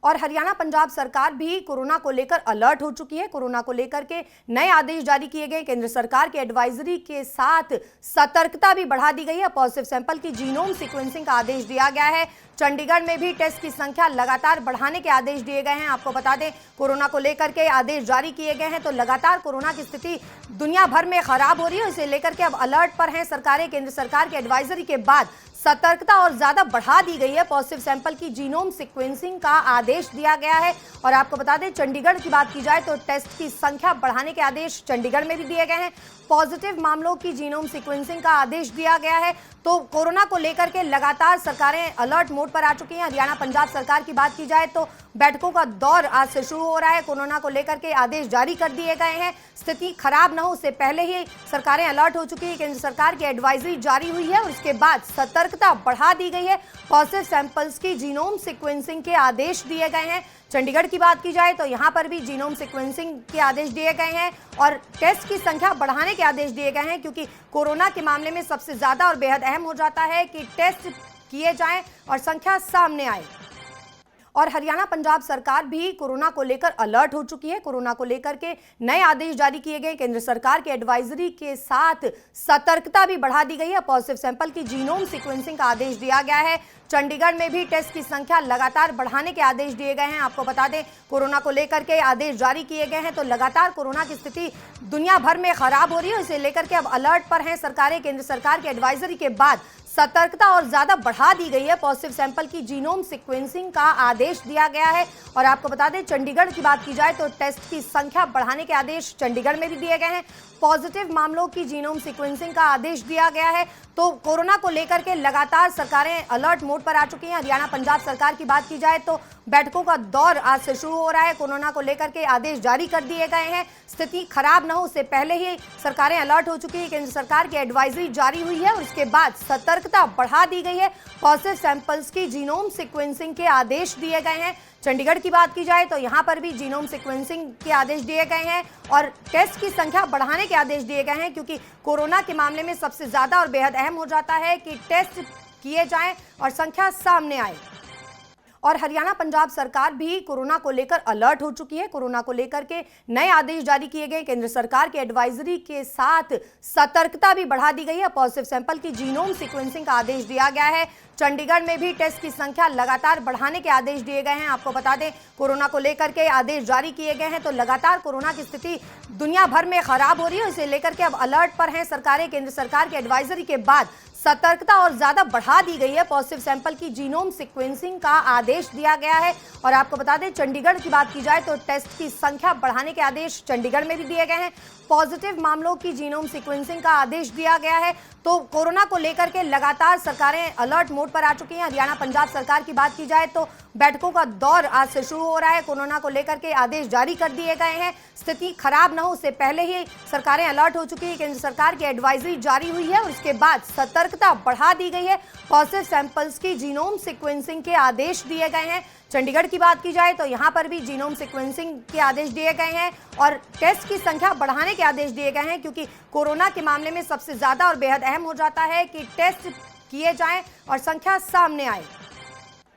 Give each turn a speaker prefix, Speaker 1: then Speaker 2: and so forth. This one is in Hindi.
Speaker 1: और हरियाणा पंजाब सरकार भी कोरोना को लेकर अलर्ट हो चुकी है। कोरोना को लेकर के नए आदेश जारी किए गए। केंद्र सरकार के एडवाइजरी के साथ सतर्कता भी बढ़ा दी गई है। पॉजिटिव सैंपल की जीनोम सीक्वेंसिंग का आदेश दिया गया है। चंडीगढ़ में भी टेस्ट की संख्या लगातार बढ़ाने के आदेश दिए गए हैं। आपको बता दें, कोरोना को लेकर के आदेश जारी किए गए हैं तो लगातार कोरोना की स्थिति दुनिया भर में खराब हो रही है। इसे लेकर के अब अलर्ट पर हैं सरकारें। केंद्र सरकार के एडवाइजरी के बाद सतर्कता और ज्यादा बढ़ा दी गई है। पॉजिटिव सैंपल की जीनोम सीक्वेंसिंग का आदेश दिया गया है। और आपको बता दें, चंडीगढ़ की बात की जाए तो टेस्ट की संख्या बढ़ाने के आदेश चंडीगढ़ में भी दिए गए हैं। पॉजिटिव मामलों की जीनोम सीक्वेंसिंग का आदेश दिया गया है। तो कोरोना को लेकर के लगातार सरकारें अलर्ट मोड पर आ चुकी हैं। हरियाणा पंजाब सरकार की बात की जाए तो बैठकों का दौर आज से शुरू हो रहा है। कोरोना को लेकर के आदेश जारी कर दिए गए हैं। स्थिति खराब न हो उससे पहले ही सरकारें अलर्ट हो चुकी है। केंद्र सरकार की एडवाइजरी जारी हुई है और उसके बाद सतर्कता बढ़ा दी गई है। पॉजिटिव सैंपल्स की जीनोम सीक्वेंसिंग के आदेश दिए गए हैं। चंडीगढ़ की बात की जाए तो यहां पर भी जीनोम सीक्वेंसिंग के आदेश दिए गए हैं और टेस्ट की संख्या बढ़ाने के आदेश दिए गए हैं, क्योंकि कोरोना के मामले में सबसे ज्यादा और बेहद अहम हो जाता है कि टेस्ट किए जाएं और संख्या सामने आए। और हरियाणा पंजाब सरकार भी कोरोना को लेकर अलर्ट हो चुकी है। कोरोना को लेकर के नए आदेश जारी किए गए। केंद्र सरकार के एडवाइजरी के साथ सतर्कता भी बढ़ा दी गई है। पॉजिटिव सैंपल की जीनोम सीक्वेंसिंग का आदेश दिया गया है। चंडीगढ़ में भी टेस्ट की संख्या लगातार बढ़ाने के आदेश दिए गए हैं। आपको बता दें, कोरोना को लेकर के आदेश जारी किए गए हैं तो लगातार कोरोना की स्थिति दुनिया भर में खराब हो रही है। इसे लेकर के अब अलर्ट पर हैं सरकारें। केंद्र सरकार के एडवाइजरी के बाद सतर्कता और ज्यादा बढ़ा दी गई है। पॉजिटिव सैंपल की जीनोम सीक्वेंसिंग का आदेश दिया गया है। और आपको बता दें, चंडीगढ़ की बात की जाए तो टेस्ट की संख्या बढ़ाने के आदेश चंडीगढ़ में भी दिए गए हैं। पॉजिटिव मामलों की जीनोम सीक्वेंसिंग का आदेश दिया गया है। तो कोरोना को लेकर के लगातार सरकारें अलर्ट मोड पर आ चुकी हैं। हरियाणा पंजाब सरकार की बात की जाए तो बैठकों का दौर आज से शुरू हो रहा है। कोरोना को लेकर के आदेश जारी कर दिए गए हैं। स्थिति खराब न हो उससे पहले ही सरकारें अलर्ट हो चुकी है। केंद्र सरकार की एडवाइजरी जारी हुई है और उसके बाद सतर्कता बढ़ा दी गई है। पॉजिटिव सैंपल्स की जीनोम सीक्वेंसिंग के आदेश दिए गए हैं। चंडीगढ़ की बात की जाए तो यहां पर भी जीनोम सीक्वेंसिंग के आदेश दिए गए हैं और टेस्ट की संख्या बढ़ाने के आदेश दिए गए हैं, क्योंकि कोरोना के मामले में सबसे ज्यादा और बेहद अहम हो जाता है कि टेस्ट किए जाएं और संख्या सामने आए। और हरियाणा पंजाब सरकार भी कोरोना को लेकर अलर्ट हो चुकी है। कोरोना को लेकर के नए आदेश जारी किए गए। केंद्र सरकार के एडवाइजरी के साथ सतर्कता भी बढ़ा दी गई है। पॉजिटिव सैंपल की जीनोम सीक्वेंसिंग का आदेश दिया गया है। चंडीगढ़ में भी टेस्ट की संख्या लगातार बढ़ाने के आदेश दिए गए हैं। आपको बता दें, कोरोना को लेकर के आदेश जारी किए गए हैं तो लगातार कोरोना की स्थिति दुनिया भर में खराब हो रही है। इसे लेकर के अब अलर्ट पर हैं सरकारें। केंद्र सरकार के एडवाइजरी के बाद सतर्कता और ज्यादा बढ़ा दी गई है। पॉजिटिव सैंपल की जीनोम सीक्वेंसिंग का आदेश दिया गया है। और आपको बता दें, चंडीगढ़ की बात की जाए तो टेस्ट की संख्या बढ़ाने के आदेश चंडीगढ़ में भी दिए गए हैं। पॉजिटिव मामलों की जीनोम सीक्वेंसिंग का आदेश दिया गया है। तो कोरोना को लेकर के लगातार सरकारें अलर्ट मोड पर आ चुकी हैं। हरियाणा पंजाब सरकार की बात की जाए तो बैठकों का दौर आज से शुरू हो रहा है। कोरोना को लेकर के आदेश जारी कर दिए गए हैं। स्थिति खराब न हो उससे पहले ही सरकारें अलर्ट हो चुकी है। केंद्र सरकार की एडवाइजरी जारी हुई है और उसके बाद सतर्कता बढ़ा दी गई है। पॉजिटिव सैंपल्स की जीनोम सीक्वेंसिंग के आदेश दिए गए हैं। चंडीगढ़ की बात की जाए तो यहां पर भी जीनोम सीक्वेंसिंग के आदेश दिए गए हैं और टेस्ट की संख्या बढ़ाने के आदेश दिए गए हैं, क्योंकि कोरोना के मामले में सबसे ज्यादा और बेहद अहम हो जाता है कि टेस्ट किए जाएं और संख्या सामने आए।